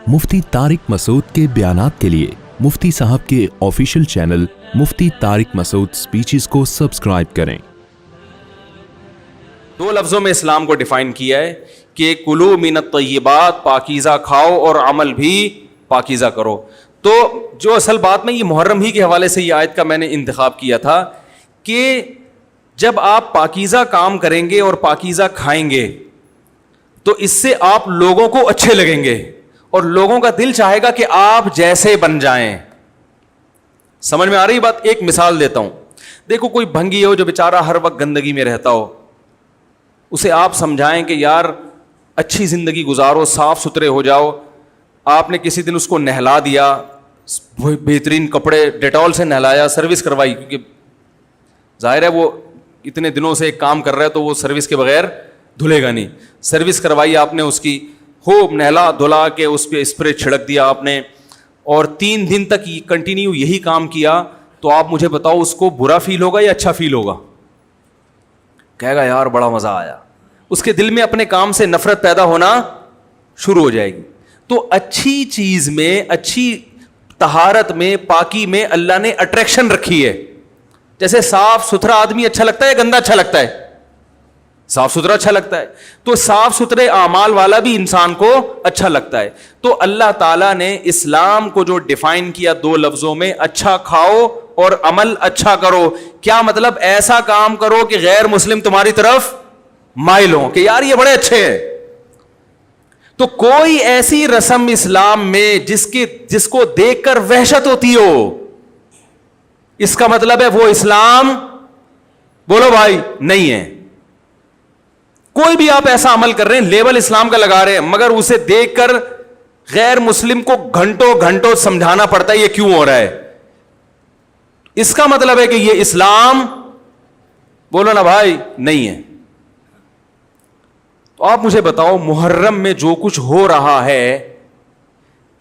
मुफ्ती तारिक मसूद के बयानात के लिए मुफ्ती साहब के ऑफिशियल चैनल मुफ्ती तारिक मसूद स्पीचेस को सब्सक्राइब करें। दो लफ्ज़ों में इस्लाम को डिफाइन किया है कि कुलू मिनत तय्यबात, पाकीज़ा खाओ और अमल भी पाकीज़ा करो। तो जो असल बात में ये मुहर्रम ही के हवाले से ये आयत का मैंने इंतखाब किया था कि जब आप पाकीज़ा काम करेंगे और पाकीज़ा खाएंगे तो इससे आप लोगों को अच्छे लगेंगे और लोगों का दिल चाहेगा कि आप जैसे बन जाएं। समझ में आ रही बात? एक मिसाल देता हूं। देखो, कोई भंगी हो जो बेचारा हर वक्त गंदगी में रहता हो, उसे आप समझाएं कि यार अच्छी जिंदगी गुजारो, साफ सुथरे हो जाओ। आपने किसी दिन उसको नहला दिया, बेहतरीन कपड़े डेटॉल से नहलाया, सर्विस करवाई, क्योंकि जाहिर है वो इतने दिनों से एक काम कर रहा है तो वो सर्विस के बगैर धुलेगा नहीं। सर्विस करवाई आपने उसकी, खूब नहला धुला के उस पर स्प्रे छिड़क दिया आपने, और 3 दिन तक कंटिन्यू यही काम किया, तो आप मुझे बताओ उसको बुरा फील होगा या अच्छा फील होगा? कहेगा यार बड़ा मजा आया। उसके दिल में अपने काम से नफरत पैदा होना शुरू हो जाएगी। तो अच्छी चीज में, अच्छी तहारत में, पाकी में अल्लाह ने अट्रैक्शन रखी है। जैसे साफ सुथरा आदमी अच्छा लगता है, गंदा अच्छा लगता है? साफ सुथरा अच्छा लगता है। तो साफ सुथरे आमाल वाला भी इंसान को अच्छा लगता है। तो अल्लाह ताला ने इस्लाम को जो डिफाइन किया 2 लफ्जों में, अच्छा खाओ और अमल अच्छा करो। क्या मतलब? ऐसा काम करो कि गैर मुस्लिम तुम्हारी तरफ माइल हो कि यार ये बड़े अच्छे हैं। तो कोई ऐसी रस्म इस्लाम में जिसको देखकर वहशत होती हो, इसका मतलब है वो इस्लाम, बोलो भाई, नहीं है। कोई भी आप ऐसा अमल कर रहे हैं, लेबल इस्लाम का लगा रहे हैं, मगर उसे देखकर गैर मुस्लिम को घंटों घंटों समझाना पड़ता है ये क्यों हो रहा है, इसका मतलब है कि ये इस्लाम, बोलो ना भाई, नहीं है। तो आप मुझे बताओ, मुहर्रम में जो कुछ हो रहा है,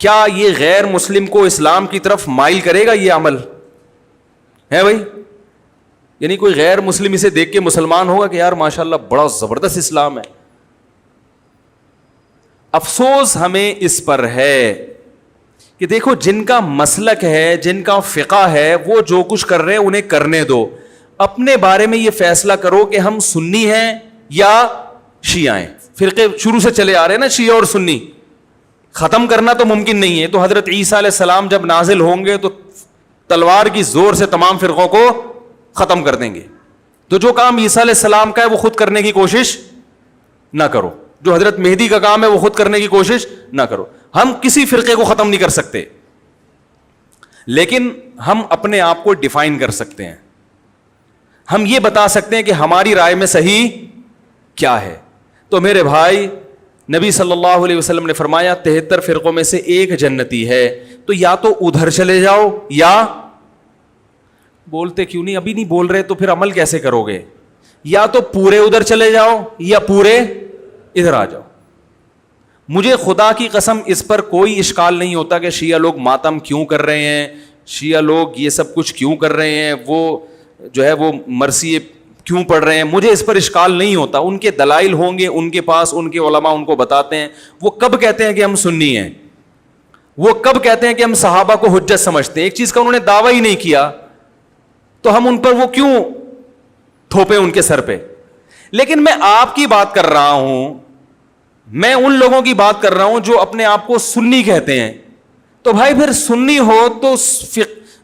क्या ये गैर मुस्लिम को इस्लाम की तरफ माइल करेगा? ये अमल है भाई? यानी कोई गैर मुस्लिम इसे देख के मुसलमान होगा कि यार माशाल्लाह बड़ा जबरदस्त इस्लाम है? अफसोस हमें इस पर है कि देखो, जिनका मसलक है, जिनका फिक़ा है, वो जो कुछ कर रहे हैं उन्हें करने दो। अपने बारे में ये फैसला करो कि हम सुन्नी हैं या शिया हैं। फिरके शुरू से चले आ रहे हैं ना, शिया और सुन्नी, खत्म करना तो मुमकिन नहीं है। तो हजरत ईसा अलैहिस्सलाम जब नाजिल होंगे तो तलवार की जोर से तमाम फिरकों को खत्म कर देंगे। तो जो काम ईसा अलैहिस्सलाम का है वो खुद करने की कोशिश ना करो, जो हजरत मेहदी का काम है वो खुद करने की कोशिश ना करो। हम किसी फिरके को खत्म नहीं कर सकते, लेकिन हम अपने आप को डिफाइन कर सकते हैं। हम ये बता सकते हैं कि हमारी राय में सही क्या है। तो मेरे भाई, नबी सल्लल्लाहु अलैहि वसल्लम ने फरमाया 73 फिरकों में से एक जन्नती है। तो या तो उधर चले जाओ, या बोलते क्यों नहीं, अभी नहीं बोल रहे तो फिर अमल कैसे करोगे? या तो पूरे उधर चले जाओ या पूरे इधर आ जाओ। मुझे खुदा की कसम इस पर कोई इश्काल नहीं होता कि शिया लोग मातम क्यों कर रहे हैं, शिया लोग ये सब कुछ क्यों कर रहे हैं, वो जो है वो मरसी क्यों पढ़ रहे हैं। मुझे इस पर इश्काल नहीं होता। उनके दलाइल होंगे उनके पास, उनके उलमा उनको बताते हैं। वो कब कहते हैं कि हम सुन्नी हैं? वो कब कहते हैं कि हम सहाबा को हुज्जत समझते हैं? एक चीज का उन्होंने दावा ही नहीं किया, तो हम उन पर वो क्यों थोपे उनके सर पे? लेकिन मैं आपकी बात कर रहा हूं, मैं उन लोगों की बात कर रहा हूं जो अपने आप को सुन्नी कहते हैं। तो भाई फिर सुन्नी हो तो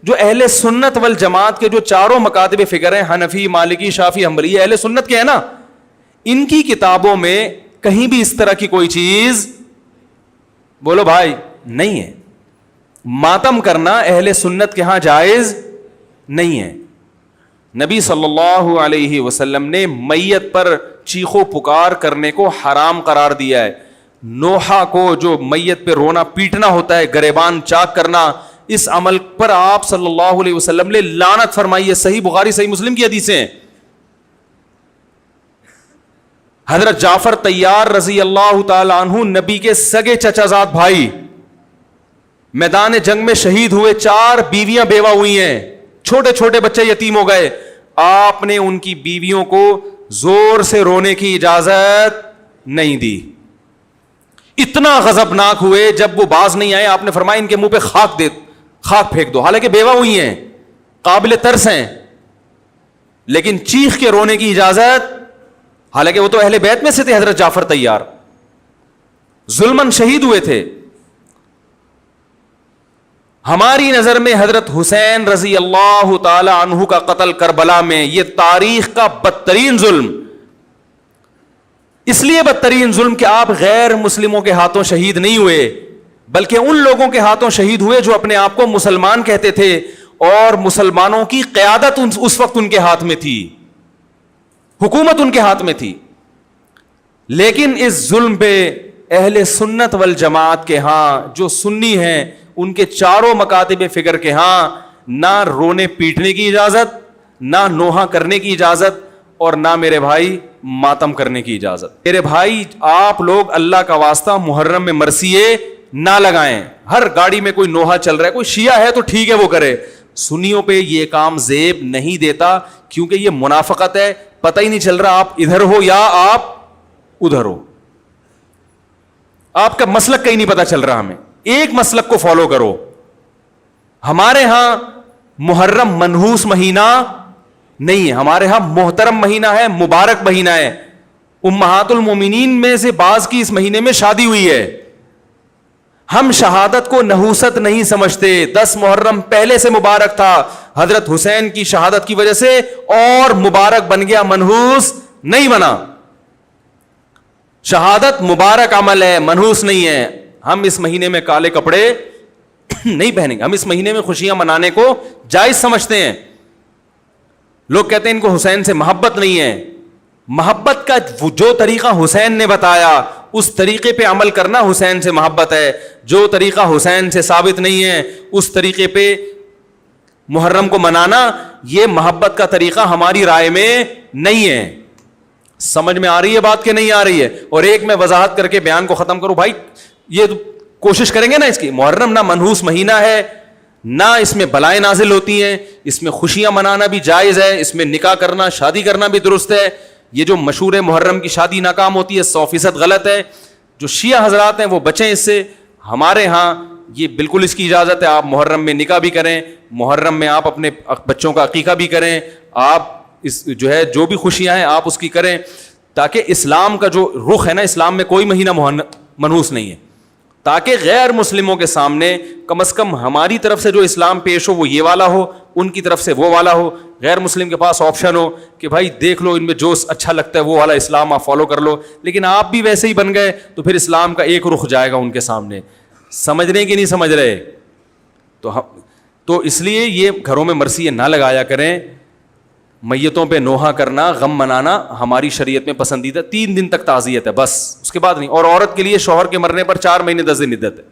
जो अहले सुन्नत वल जमात के जो चारों मकातब फिक्र हैं, हनफी, मालिकी, शाफी, हम्बली, अहले सुन्नत के हैं ना, इनकी किताबों में कहीं भी इस तरह की कोई चीज, बोलो भाई, नहीं है। मातम करना अहले सुन्नत के यहां जायज नहीं है। नबी सल्लल्लाहु अलैहि वसल्लम ने मैयत पर चीखो पुकार करने को हराम करार दिया है। नोहा को, जो मैयत पे रोना पीटना होता है, गरेबान चाक करना, इस अमल पर आप सल्लल्लाहु अलैहि वसल्लम ने लानत फरमाई है। सही बुखारी, सही मुस्लिम की हदीसें हैं। हजरत जाफर तैयार रजी अल्लाह तआला अन्हु, नबी के सगे चचाजाद भाई, मैदान जंग में शहीद हुए। 4 बीवियां बेवा हुई हैं, छोटे छोटे बच्चे यतीम हो गए। आपने उनकी बीवियों को जोर से रोने की इजाजत नहीं दी। اتنا غضبناک ہوئے جب وہ باز نہیں آئے, آپ نے فرمایا ان کے منہ پہ خاک پھینک دو. حالانکہ بیوہ ہوئی ہیں, قابل ترس ہیں, لیکن چیخ کے رونے کی اجازت, حالانکہ وہ تو اہل بیت میں سے تھے. حضرت جعفر طیار ظلمن شہید ہوئے تھے. ہماری نظر میں حضرت حسین رضی اللہ تعالی عنہ کا قتل کربلا میں یہ تاریخ کا بدترین ظلم, اس لیے بدترین ظلم کہ آپ غیر مسلموں کے ہاتھوں شہید نہیں ہوئے, بلکہ ان لوگوں کے ہاتھوں شہید ہوئے جو اپنے آپ کو مسلمان کہتے تھے, اور مسلمانوں کی قیادت اس وقت ان کے ہاتھ میں تھی, حکومت ان کے ہاتھ میں تھی. لیکن اس ظلم پہ اہل سنت والجماعت کے ہاں جو سنی ہیں, ان کے چاروں مکاتب فکر کے ہاں نہ رونے پیٹنے کی اجازت, نہ نوحہ کرنے کی اجازت, اور نہ میرے بھائی ماتم کرنے کی اجازت. میرے بھائی آپ لوگ اللہ کا واسطہ محرم میں مرثیے نہ لگائیں. ہر گاڑی میں کوئی نوحہ چل رہا ہے, کوئی شیعہ ہے تو ٹھیک ہے وہ کرے, سنیوں پہ یہ کام زیب نہیں دیتا, کیونکہ یہ منافقت ہے. پتہ ہی نہیں چل رہا آپ ادھر ہو یا آپ ادھر ہو, آپ کا مسلک کہیں نہیں پتا چل رہا. ہمیں ایک مسلک کو فالو کرو. ہمارے ہاں محرم منحوس مہینہ نہیں ہے, ہمارے ہاں محترم مہینہ ہے, مبارک مہینہ ہے. امہات المومنین میں سے بعض کی اس مہینے میں شادی ہوئی ہے. ہم شہادت کو نحوست نہیں سمجھتے. 10 محرم پہلے سے مبارک تھا, حضرت حسین کی شہادت کی وجہ سے اور مبارک بن گیا, منحوس نہیں بنا. شہادت مبارک عمل ہے, منحوس نہیں ہے. ہم اس مہینے میں کالے کپڑے نہیں پہنیں گے, ہم اس مہینے میں خوشیاں منانے کو جائز سمجھتے ہیں. لوگ کہتے ہیں ان کو حسین سے محبت نہیں ہے. محبت کا جو طریقہ حسین نے بتایا اس طریقے پہ عمل کرنا حسین سے محبت ہے. جو طریقہ حسین سے ثابت نہیں ہے اس طریقے پہ محرم کو منانا یہ محبت کا طریقہ ہماری رائے میں نہیں ہے. سمجھ میں آ رہی ہے بات کہ نہیں آ رہی ہے؟ اور ایک میں وضاحت کر کے بیان کو ختم کروں. بھائی یہ کوشش کریں گے نا اس کی, محرم نہ منحوس مہینہ ہے, نہ اس میں بلائیں نازل ہوتی ہیں, اس میں خوشیاں منانا بھی جائز ہے, اس میں نکاح کرنا شادی کرنا بھی درست ہے. یہ جو مشہور ہے محرم کی شادی ناکام ہوتی ہے 100% غلط ہے. جو شیعہ حضرات ہیں وہ بچیں اس سے. ہمارے ہاں یہ بالکل اس کی اجازت ہے, آپ محرم میں نکاح بھی کریں, محرم میں آپ اپنے بچوں کا عقیقہ بھی کریں, آپ اس جو ہے جو بھی خوشیاں ہیں آپ اس کی کریں, تاکہ اسلام کا جو رخ ہے نا, اسلام میں کوئی مہینہ منحوس نہیں ہے, تاکہ غیر مسلموں کے سامنے کم از کم ہماری طرف سے جو اسلام پیش ہو وہ یہ والا ہو, ان کی طرف سے وہ والا ہو. غیر مسلم کے پاس آپشن ہو کہ بھائی دیکھ لو ان میں جو اچھا لگتا ہے وہ والا اسلام آپ فالو کر لو, لیکن آپ بھی ویسے ہی بن گئے تو پھر اسلام کا ایک رخ جائے گا ان کے سامنے. سمجھ رہے کہ نہیں سمجھ رہے؟ تو اس لیے یہ گھروں میں مرثیے نہ لگایا کریں. میتوں پہ نوحہ کرنا, غم منانا ہماری شریعت میں پسندیدہ 3 دن تک تعزیت ہے بس, اس کے بعد نہیں. اور عورت کے لیے شوہر کے مرنے پر 4 مہینے 10 دن عدت ہے.